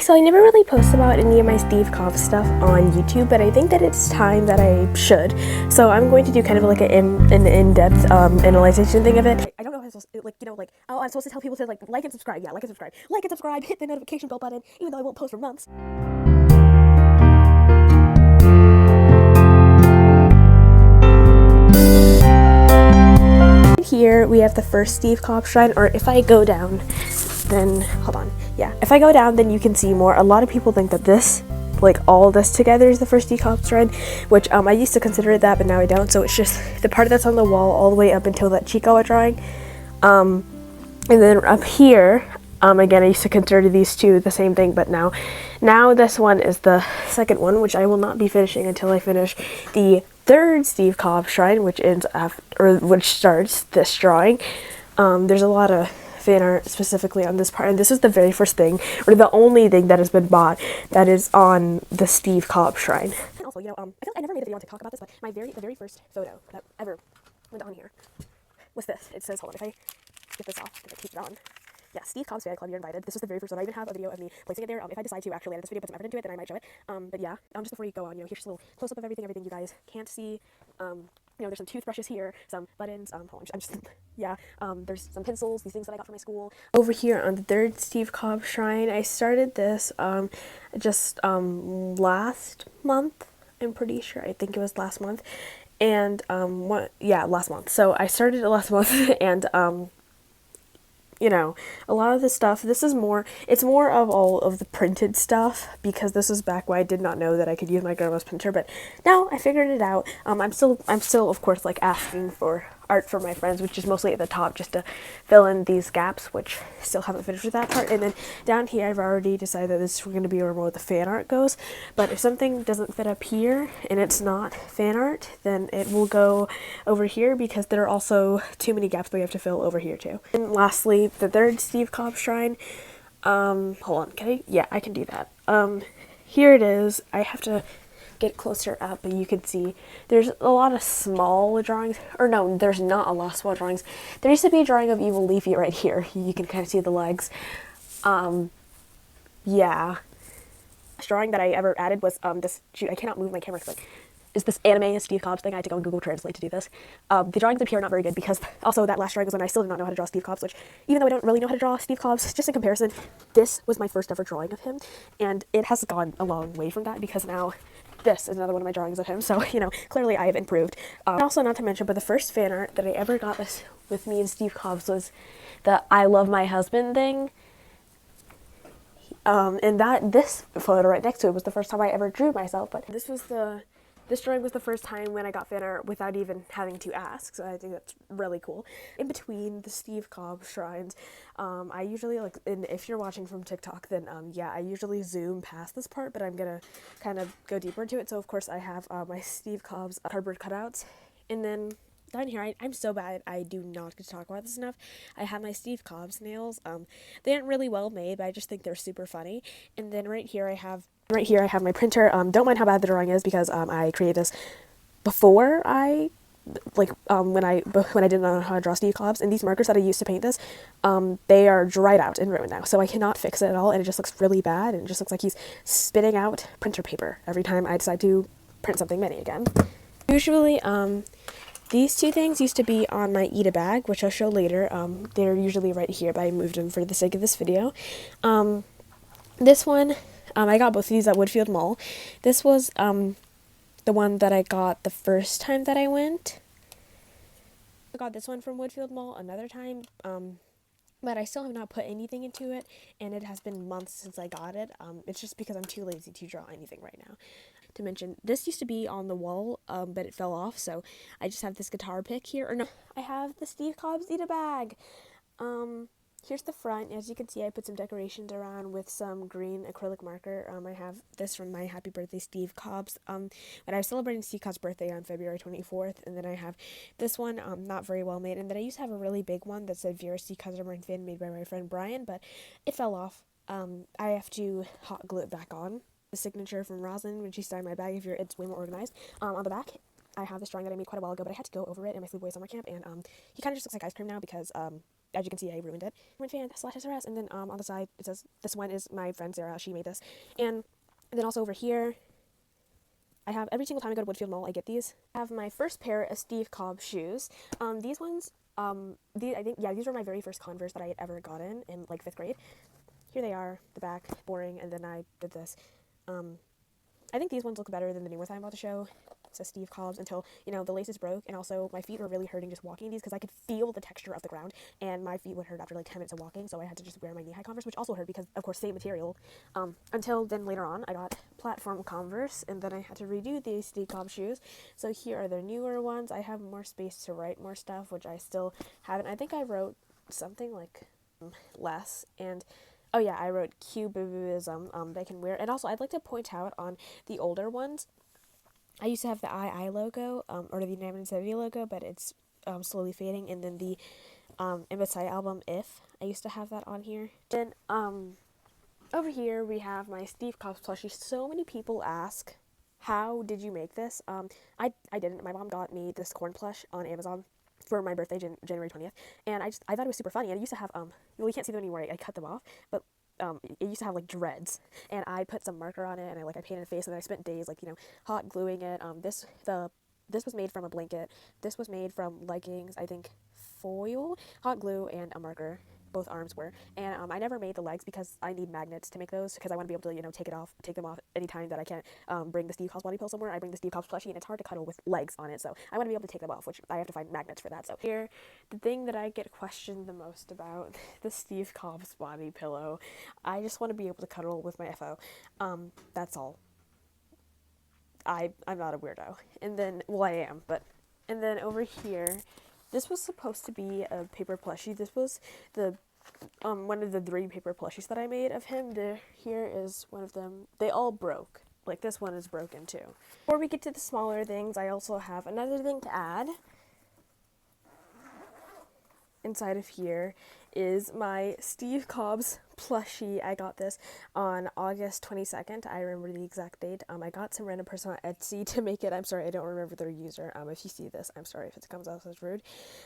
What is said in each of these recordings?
So I never really post about any of my Steve COBS stuff on YouTube, but I think that it's time that I should. So I'm going to do kind of like an in-depth analysis thing of it. I don't know how I'm supposed to, oh, I'm supposed to tell people to like and subscribe. Yeah, like and subscribe, hit the notification bell button, even though I won't post for months. Here we have the first Steve COBS shrine, or if I go down, then hold on. Yeah, if I go down, then you can see more. A lot of people think that this, like all this together, is the first Steve COBS shrine, which I used to consider it that, but now I don't. So it's just the part that's on the wall all the way up until that Chico drawing, and then up here, again, I used to consider these two the same thing, but now this one is the second one, which I will not be finishing until I finish the third Steve COBS shrine, which ends after, which starts this drawing. There's a lot of fan art specifically on this part, and this is the very first thing, or the only thing that has been bought that is on the Steve COBS shrine. And also, I feel like I never made a video on TikTok about this, but the very first photo that ever went on here was this. It says, hold on, if I get this off, I'm gonna keep it on. Yeah, Steve COBS Fan Club, you're invited. This was the very first one. I even have a video of me placing it there. If I decide to actually edit this video, put some effort into it, then I might show it. But yeah, just before you go on, here's just a little close up of everything you guys can't see. There's some toothbrushes here, some buttons. There's some pencils, these things that I got from my school. Over here on the third Steve COBS shrine, I started this last month. I'm pretty sure. I think it was last month, and last month. So I started it last month, and a lot of the stuff, it's more of all of the printed stuff, because this was back when I did not know that I could use my grandma's printer, but now I figured it out. I'm still of course asking for art for my friends, which is mostly at the top just to fill in these gaps, which still haven't finished with that part. And then down here I've already decided that this is going to be where more of the fan art goes, but if something doesn't fit up here and it's not fan art, then it will go over here, because there are also too many gaps that we have to fill over here too. And lastly, the third Steve COBS shrine, hold on, I can do that. Here it is. I have to get closer up, but you can see there's a lot of small drawings, or no, there's not a lot of small drawings. There used to be a drawing of Evil Leafy right here. You can kind of see the legs. Yeah. This drawing that I ever added was this, shoot, I cannot move my camera, is this anime Steve COBS thing. I had to go on Google Translate to do this. The drawings up here are not very good, because also that last drawing was when I still did not know how to draw Steve COBS, which, even though I don't really know how to draw Steve COBS, just in comparison, this was my first ever drawing of him, and it has gone a long way from that, because now this is another one of my drawings of him, so, clearly I have improved. Also, not to mention, but the first fan art that I ever got with me and Steve COBS was the I love my husband thing. And this photo right next to it was the first time I ever drew myself, but this drawing was the first time when I got fan art without even having to ask, so I think that's really cool. In between the Steve COBS shrines, I usually, and if you're watching from TikTok, then I usually zoom past this part, but I'm gonna kind of go deeper into it. So of course I have my Steve COBS cardboard cutouts, and then down here, I'm so bad, I do not get to talk about this enough. I have my Steve COBS nails. They aren't really well made, but I just think they're super funny. And then right here I have my printer. Don't mind how bad the drawing is, because I created this before I when I didn't know how to draw Steve COBS, and these markers that I used to paint this, they are dried out and ruined now, so I cannot fix it at all, and it just looks really bad, and it just looks like he's spitting out printer paper every time I decide to print something mini again. Usually, these two things used to be on my Eat a Bag, which I'll show later. They're usually right here, but I moved them for the sake of this video. This one, I got both of these at Woodfield Mall. This was the one that I got the first time that I went. I got this one from Woodfield Mall another time, but I still have not put anything into it, and it has been months since I got it. It's just because I'm too lazy to draw anything right now. To mention, this used to be on the wall, but it fell off, so I just have this guitar pick here, or no, I have the Steve COBS Eat a Bag. Here's the front. As you can see, I put some decorations around with some green acrylic marker. I have this from my Happy Birthday Steve COBS, when I was celebrating Steve COBS' birthday on February 24th, and then I have this one, not very well made, and then I used to have a really big one that said Vera C. customer and fan, made by my friend Brian, but it fell off. I have to hot glue it back on. The signature from Roslyn when she started my bag, it's way more organized. On the back, I have this drawing that I made quite a while ago, but I had to go over it in my Sleepaway Summer Camp, and he kind of just looks like ice cream now, because as you can see, I ruined it. Fan / SRS, and then on the side it says this one is my friend Sarah. She made this, and then also over here, I have every single time I go to Woodfield Mall, I get these. I have my first pair of Steve COBS shoes. These ones, these were my very first Converse that I had ever gotten in like 5th grade. Here they are, the back, boring, and then I did this. I think these ones look better than the new ones I'm about to show. It says Steve COBS until, the laces broke, and also my feet were really hurting just walking these because I could feel the texture of the ground, and my feet would hurt after like 10 minutes of walking, so I had to just wear my knee-high Converse, which also hurt because, of course, same material. Until then later on, I got platform Converse, and then I had to redo these Steve COBS shoes. So here are the newer ones. I have more space to write more stuff, which I still haven't. I think I wrote something like less, and oh yeah, I wrote cubism, they can wear. And also, I'd like to point out on the older ones, I used to have the II logo, or the United City logo, but it's slowly fading. And then the Imbecile album, If, I used to have that on here. Then over here we have my Steve COBS plushie. So many people ask, how did you make this? I didn't. My mom got me this corn plush on Amazon for my birthday, January 20th, and I thought it was super funny. And it used to have well, you can't see them anymore. I cut them off, but it used to have like dreads, and I put some marker on it, and I painted a face, and then I spent days hot gluing it. This was made from a blanket. This was made from leggings, I think, foil, hot glue, and a marker. Both arms were, and I never made the legs because I need magnets to make those, because I want to be able to take them off anytime that I can't bring the Steve COBS body pillow somewhere. I bring the Steve COBS plushie, and it's hard to cuddle with legs on it, so I want to be able to take them off, which I have to find magnets for that. So here, the thing that I get questioned the most about, the Steve COBS body pillow. I just want to be able to cuddle with my FO. That's all. I'm not a weirdo. And then, well, I am, but, and then over here, this was supposed to be a paper plushie. This was the one of the 3 paper plushies that I made of him. Here is one of them. They all broke. Like, this one is broken too. Before we get to the smaller things, I also have another thing to add. Inside of here is my Steve COBS plushie. I got this on August 22nd. I remember the exact date. I got some random person on Etsy to make it. I'm sorry, I don't remember their user. If you see this, I'm sorry if it comes out as rude.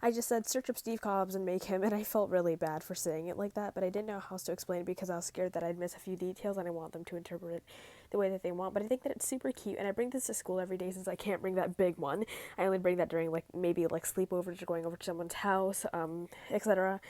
I just said search up Steve COBS and make him, and I felt really bad for saying it like that, but I didn't know how else to explain it because I was scared that I'd miss a few details, and I want them to interpret it the way that they want. But I think that it's super cute, and I bring this to school every day since I can't bring that big one. I only bring that during maybe sleepovers or going over to someone's house, etc.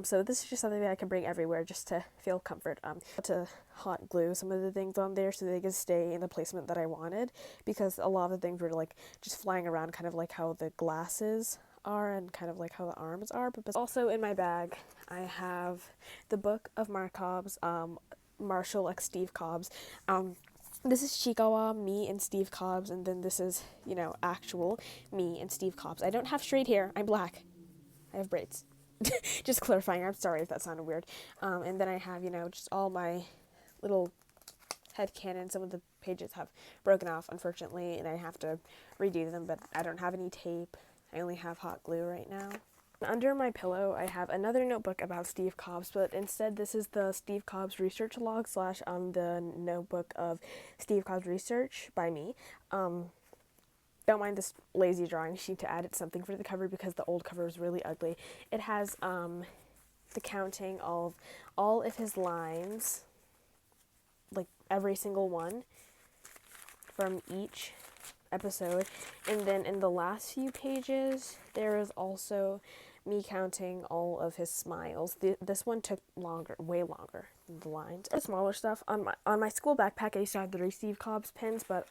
So this is just something that I can bring everywhere just to feel comfort. To hot glue some of the things on there so they can stay in the placement that I wanted, because a lot of the things were just flying around, kind of like how the glasses are and kind of like how the arms are. But also in my bag, I have the book of Markov's, Marshall X Steve COBS. This is Chikawa, me, and Steve COBS, and then this is, actual me and Steve COBS. I don't have straight hair. I'm black. I have braids. Just clarifying. I'm sorry if that sounded weird. And then I have, just all my little headcanon. Some of the pages have broken off, unfortunately, and I have to redo them, but I don't have any tape. I only have hot glue right now. Under my pillow, I have another notebook about Steve COBS, but instead this is the Steve COBS research log / the notebook of Steve COBS research by me. Don't mind this lazy drawing sheet to add it something for the cover because the old cover is really ugly. It has the counting of all of his lines, every single one from each episode. And then in the last few pages, there is also me counting all of his smiles. This one took longer, way longer than the lines. The smaller stuff on my school backpack, I used to have 3 Steve COBS pins, but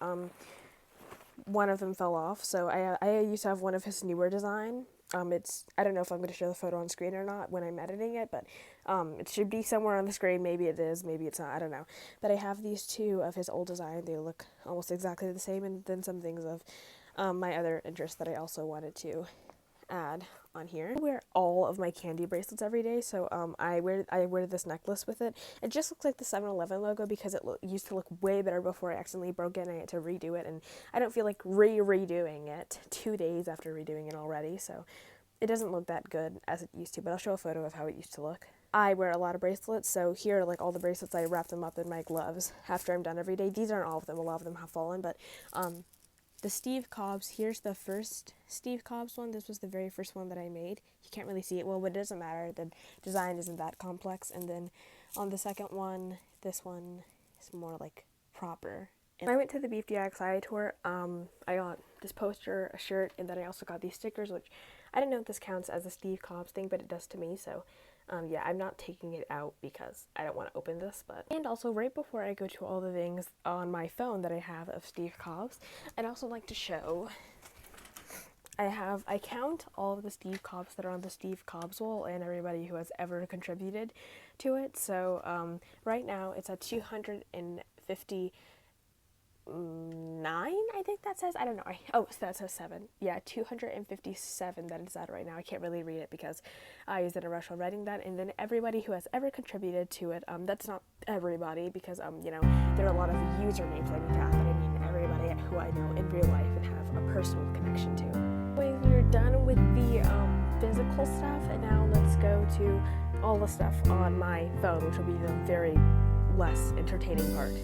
one of them fell off, so I used to have one of his newer design. I don't know if I'm going to show the photo on screen or not when I'm editing it, but it should be somewhere on the screen. Maybe it is, maybe it's not, I don't know. But I have these 2 of his old design. They look almost exactly the same, and then some things of my other interests that I also wanted to add on here. I wear all of my candy bracelets every day, so I wear this necklace with it. It just looks like the 7-Eleven logo because it used to look way better before I accidentally broke it and I had to redo it, and I don't feel like redoing it 2 days after redoing it already, so it doesn't look that good as it used to, but I'll show a photo of how it used to look. I wear a lot of bracelets, so here are all the bracelets. I wrap them up in my gloves after I'm done every day. These aren't all of them, a lot of them have fallen, but the Steve COBS, here's the first Steve COBS one. This was the very first one that I made. You can't really see it well, but it doesn't matter. The design isn't that complex. And then on the second one, this one is more like proper. And I went to the Beef DXI tour. I got this poster, a shirt, and then I also got these stickers, which I didn't know if this counts as a Steve COBS thing, but it does to me. So yeah, I'm not taking it out because I don't want to open this. And also, right before I go to all the things on my phone that I have of Steve COBS, I'd also like to show, I count all of the Steve COBS that are on the Steve COBS wall and everybody who has ever contributed to it. So right now it's at 259, I think that says. I don't know. That says 7. Yeah, 257 that it's at right now. I can't really read it because I was in a rush while writing that. And then everybody who has ever contributed to it, that's not everybody because, you know, there are a lot of usernames I need to add, but I mean everybody who I know in real life and have a personal connection to. Anyways, we're done with the physical stuff, and now let's go to all the stuff on my phone, which will be the very less entertaining part.